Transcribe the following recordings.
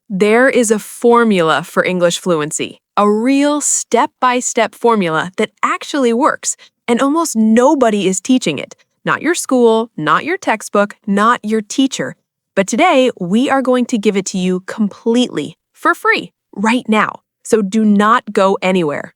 There is a formula for English fluency, a real step-by-step formula that actually works, and almost nobody is teaching it. Not your school, not your textbook, not your teacher. But today, we are going to give it to you completely, for free, right now. So do not go anywhere.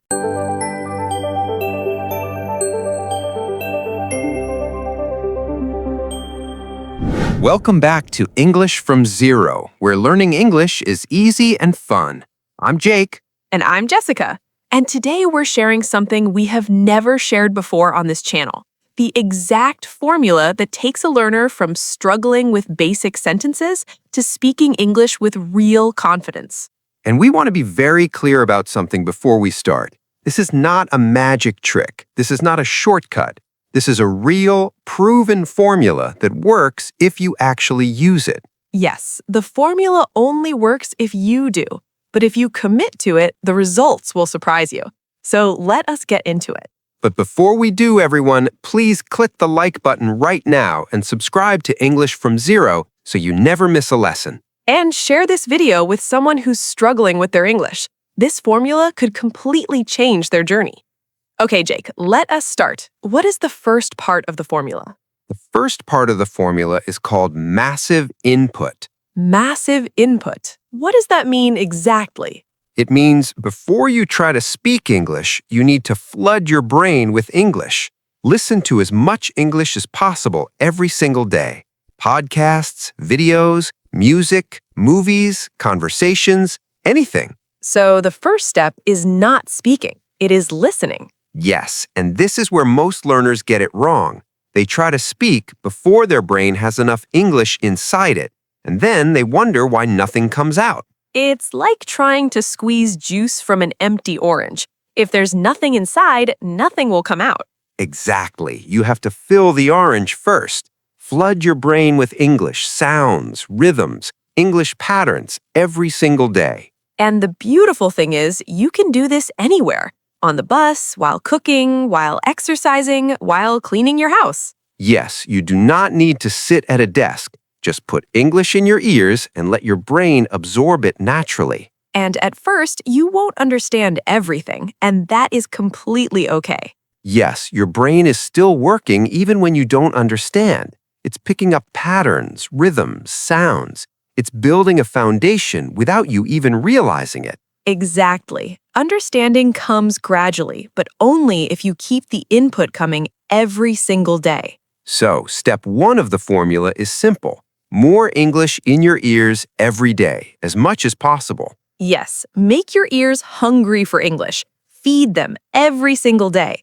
Welcome back to English from Zero, where learning English is easy and fun. I'm Jake. And I'm Jessica. And today we're sharing something we have never shared before on this channel. The exact formula that takes a learner from struggling with basic sentences to speaking English with real confidence. And we want to be very clear about something before we start. This is not a magic trick. This is not a shortcut. This is a real, proven formula that works if you actually use it. Yes, the formula only works if you do. But if you commit to it, the results will surprise you. So let us get into it. But before we do, everyone, please click the like button right now and subscribe to English from Zero so you never miss a lesson. And share this video with someone who's struggling with their English. This formula could completely change their journey. Okay, Jake, let us start. What is the first part of the formula? The first part of the formula is called massive input. Massive input. What does that mean exactly? It means before you try to speak English, you need to flood your brain with English. Listen to as much English as possible every single day. Podcasts, videos, music, movies, conversations, anything. So the first step is not speaking. It is listening. Yes, and this is where most learners get it wrong. They try to speak before their brain has enough English inside it, and then they wonder why nothing comes out. It's like trying to squeeze juice from an empty orange. If there's nothing inside, nothing will come out. Exactly. You have to fill the orange first. Flood your brain with English sounds, rhythms, English patterns every single day. And the beautiful thing is, you can do this anywhere. On the bus, while cooking, while exercising, while cleaning your house. Yes, you do not need to sit at a desk. Just put English in your ears and let your brain absorb it naturally. And at first, you won't understand everything, and that is completely okay. Yes, your brain is still working even when you don't understand. It's picking up patterns, rhythms, sounds. It's building a foundation without you even realizing it. Exactly. Understanding comes gradually, but only if you keep the input coming every single day. So, step one of the formula is simple. More English in your ears every day, as much as possible. Yes, make your ears hungry for English. Feed them every single day.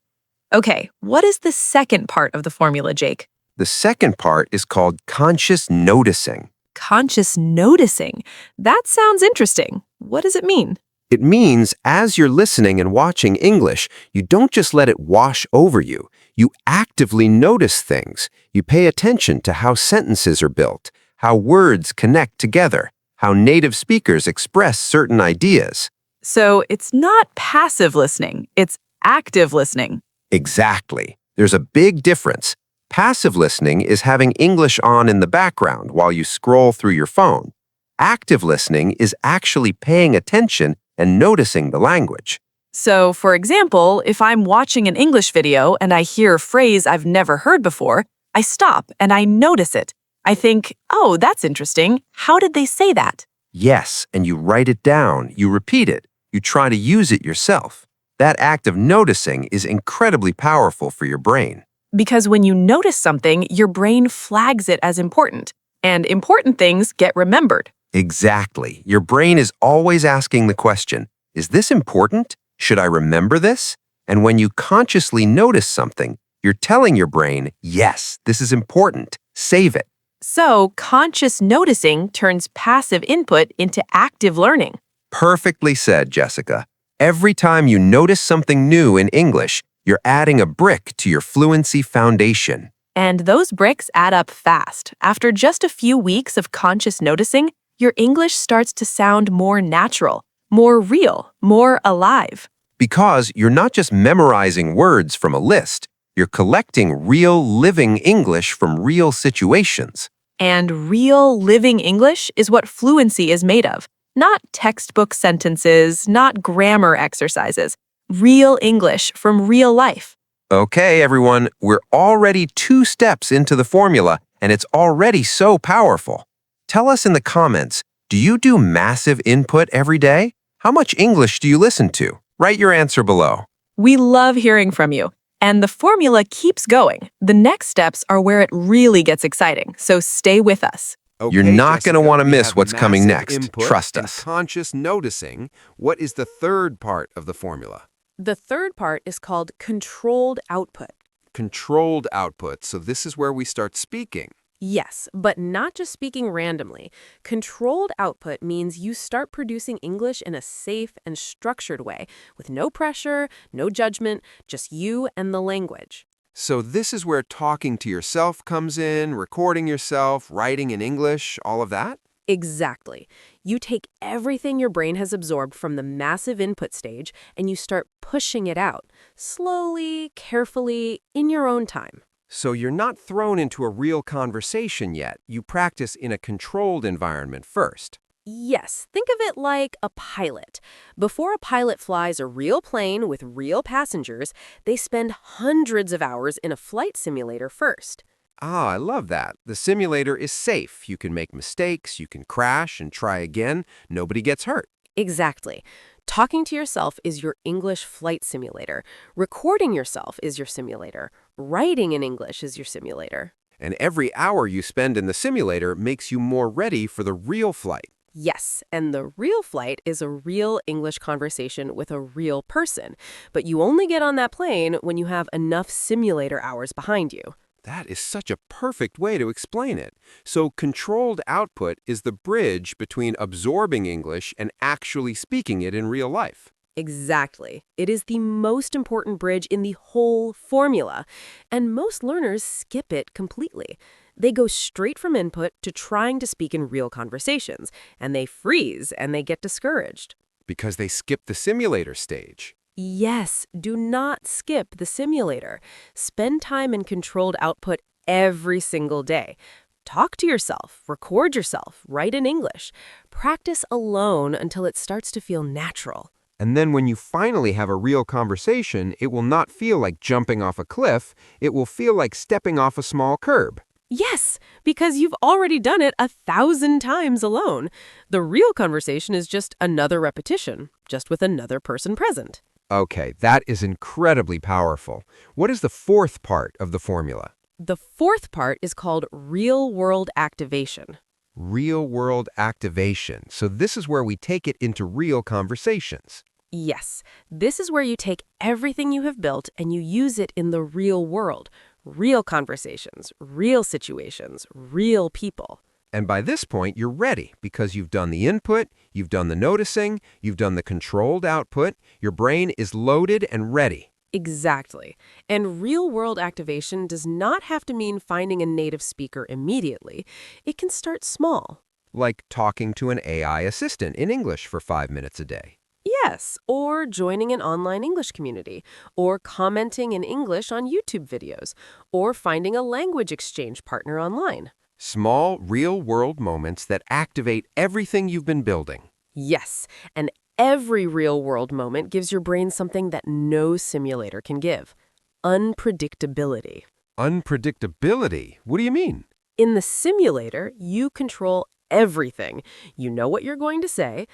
Okay, what is the second part of the formula, Jake? The second part is called conscious noticing. Conscious noticing. That sounds interesting. What does it mean? It means as you're listening and watching English, you don't just let it wash over you. You actively notice things. You pay attention to how sentences are built, how words connect together, how native speakers express certain ideas. So it's not passive listening, it's active listening. Exactly. There's a big difference. Passive listening is having English on in the background while you scroll through your phone. Active listening is actually paying attention and noticing the language. So, for example, if I'm watching an English video and I hear a phrase I've never heard before, I stop and I notice it. I think, oh, that's interesting. How did they say that? Yes, and you write it down, you repeat it, you try to use it yourself. That act of noticing is incredibly powerful for your brain. Because when you notice something, your brain flags it as important, and important things get remembered. Exactly. Your brain is always asking the question, is this important? Should I remember this? And when you consciously notice something, you're telling your brain, yes, this is important. Save it. So, conscious noticing turns passive input into active learning. Perfectly said, Jessica. Every time you notice something new in English, you're adding a brick to your fluency foundation. And those bricks add up fast. After just a few weeks of conscious noticing, your English starts to sound more natural, more real, more alive. Because you're not just memorizing words from a list, you're collecting real, living English from real situations. And real, living English is what fluency is made of. Not textbook sentences, not grammar exercises. Real English from real life. Okay, everyone, we're already 2 steps into the formula, and it's already so powerful. Tell us in the comments, do you do massive input every day? How much English do you listen to? Write your answer below. We love hearing from you. And the formula keeps going. The next steps are where it really gets exciting, so stay with us. You're not going to want to we miss have what's coming massive next. input Trust and us. Conscious noticing. What is the third part of the formula? The third part is called controlled output. Controlled output. So this is where we start speaking. Yes, but not just speaking randomly. Controlled output means you start producing English in a safe and structured way, with no pressure, no judgment, just you and the language. So this is where talking to yourself comes in, recording yourself, writing in English, all of that? Exactly. You take everything your brain has absorbed from the massive input stage and you start pushing it out, slowly, carefully, in your own time. So you're not thrown into a real conversation yet. You practice in a controlled environment first. Yes, think of it like a pilot. Before a pilot flies a real plane with real passengers, they spend hundreds of hours in a flight simulator first. Ah, I love that. The simulator is safe. You can make mistakes, you can crash and try again. Nobody gets hurt. Exactly. Talking to yourself is your English flight simulator. Recording yourself is your simulator. Writing in English is your simulator. And every hour you spend in the simulator makes you more ready for the real flight. Yes, and the real flight is a real English conversation with a real person. But you only get on that plane when you have enough simulator hours behind you. That is such a perfect way to explain it. So controlled output is the bridge between absorbing English and actually speaking it in real life. Exactly. It is the most important bridge in the whole formula, and most learners skip it completely. They go straight from input to trying to speak in real conversations, and they freeze and they get discouraged. Because they skip the simulator stage. Yes, do not skip the simulator. Spend time in controlled output every single day. Talk to yourself, record yourself, write in English. Practice alone until it starts to feel natural. And then when you finally have a real conversation, it will not feel like jumping off a cliff. It will feel like stepping off a small curb. Yes, because you've already done it 1,000 times alone. The real conversation is just another repetition, just with another person present. Okay, that is incredibly powerful. What is the fourth part of the formula? The fourth part is called real-world activation. Real-world activation. So this is where we take it into real conversations. Yes, this is where you take everything you have built and you use it in the real world. Real conversations, real situations, real people. And by this point, you're ready because you've done the input, you've done the noticing, you've done the controlled output. Your brain is loaded and ready. Exactly. And real-world activation does not have to mean finding a native speaker immediately. It can start small. Like talking to an AI assistant in English for 5 minutes a day. Yes, or joining an online English community, or commenting in English on YouTube videos, or finding a language exchange partner online. Small, real-world moments that activate everything you've been building. Yes, and every real-world moment gives your brain something that no simulator can give: unpredictability. Unpredictability? What do you mean? In the simulator, you control everything. You know what you're going to say,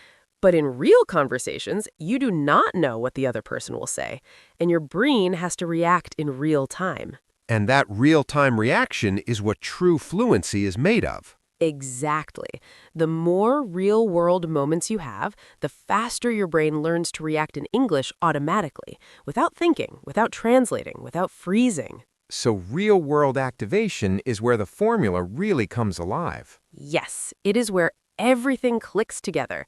but in real conversations, you do not know what the other person will say, and your brain has to react in real time. And that real-time reaction is what true fluency is made of. Exactly. The more real-world moments you have, the faster your brain learns to react in English automatically, without thinking, without translating, without freezing. So real-world activation is where the formula really comes alive. Yes, it is where everything clicks together.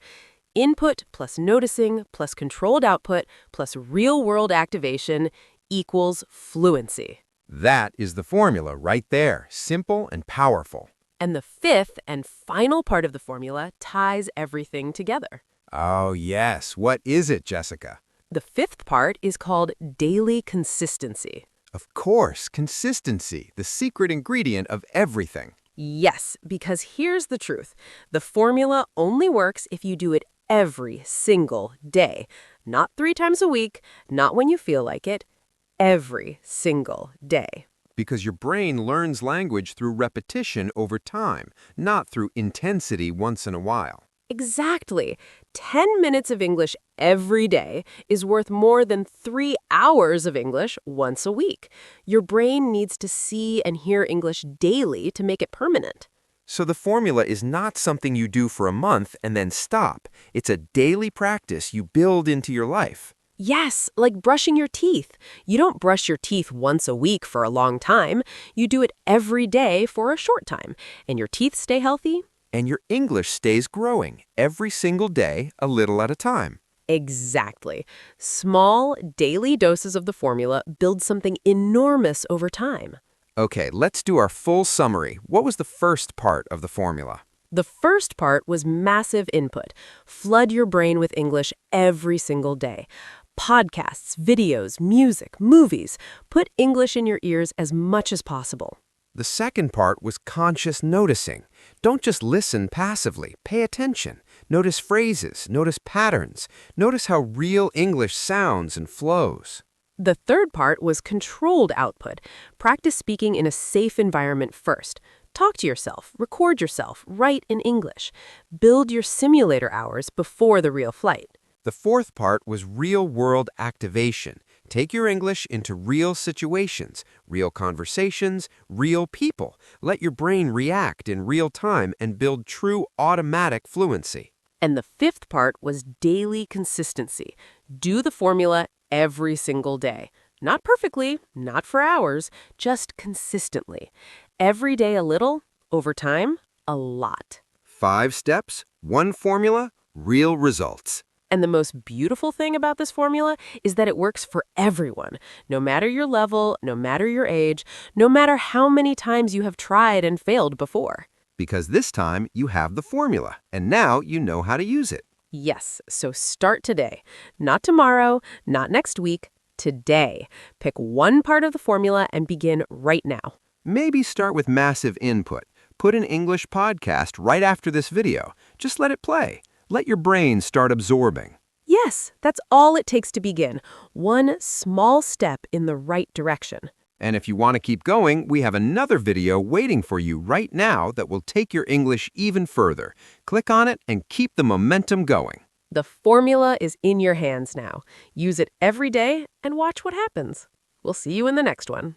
Input plus noticing plus controlled output plus real-world activation equals fluency. That is the formula right there, simple and powerful. And the fifth and final part of the formula ties everything together. Oh yes, what is it, Jessica? The fifth part is called daily consistency. Of course, consistency, the secret ingredient of everything. Yes, because here's the truth. The formula only works if you do it every single day. Not 3 times a week, not when you feel like it, every single day. Because your brain learns language through repetition over time, not through intensity once in a while. Exactly. 10 minutes of English every day is worth more than 3 hours of English once a week. Your brain needs to see and hear English daily to make it permanent. So the formula is not something you do for a month and then stop. It's a daily practice you build into your life. Yes, like brushing your teeth. You don't brush your teeth once a week for a long time. You do it every day for a short time. And your teeth stay healthy. And your English stays growing every single day, a little at a time. Exactly. Small, daily doses of the formula build something enormous over time. Okay, let's do our full summary. What was the first part of the formula? The first part was massive input. Flood your brain with English every single day. Podcasts, videos, music, movies. Put English in your ears as much as possible. The second part was conscious noticing. Don't just listen passively. Pay attention. Notice phrases. Notice patterns. Notice how real English sounds and flows. The third part was controlled output. Practice speaking in a safe environment first. Talk to yourself, record yourself, write in English. Build your simulator hours before the real flight. The fourth part was real-world activation. Take your English into real situations, real conversations, real people. Let your brain react in real time and build true automatic fluency. And the fifth part was daily consistency. Do the formula every single day. Not perfectly, not for hours, just consistently. Every day a little, over time, a lot. 5 steps, 1 formula, real results. And the most beautiful thing about this formula is that it works for everyone, no matter your level, no matter your age, no matter how many times you have tried and failed before. Because this time you have the formula, and now you know how to use it. Yes, so start today. Not tomorrow, not next week, today. Pick one part of the formula and begin right now. Maybe start with massive input. Put an English podcast right after this video. Just let it play. Let your brain start absorbing. Yes, that's all it takes to begin. One small step in the right direction. And if you want to keep going, we have another video waiting for you right now that will take your English even further. Click on it and keep the momentum going. The formula is in your hands now. Use it every day and watch what happens. We'll see you in the next one.